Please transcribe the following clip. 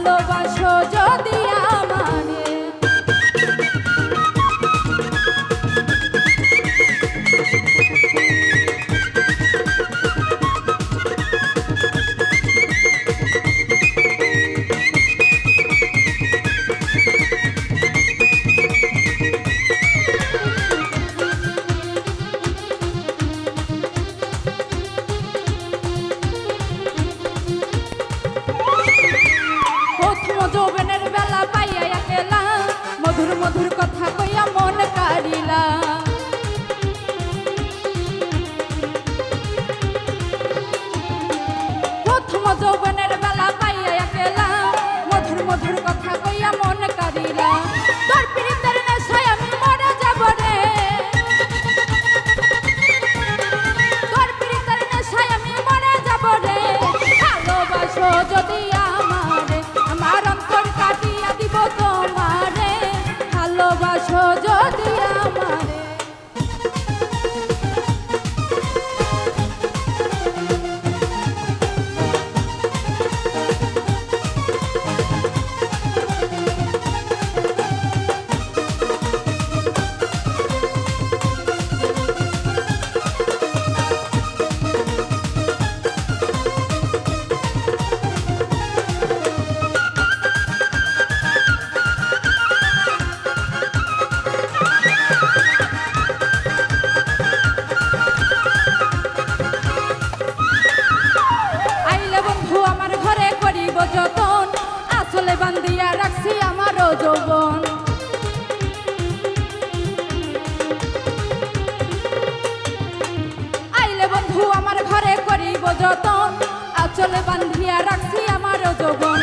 ভালোবাসো যদি আমারে। যৌবনের বেলা পাইয়া একলা মধুর মধুর কথা কইয়া মন কারিলা। প্রথম যৌবনের বেলা পাইয়া একলা মধুর মধুর কথা কইয়া মন কারিলা। তোর প্রীতের নেশায় আমি মরে যাব রে, তোর প্রীতের নেশায় আমি মরে যাব রে। ভালোবাসো যদি আমারে, আমার অন্তর কাটিয়া দিব তোমারে। ভালোবাসো যদি আমারে। যতন আসলে বান্ধিয়া রাখছি আমারও যৌবন। আইলে বন্ধু আমার ঘরে করিব যতন, আসলে বান্ধিয়া রাখছি আমারও যৌবন।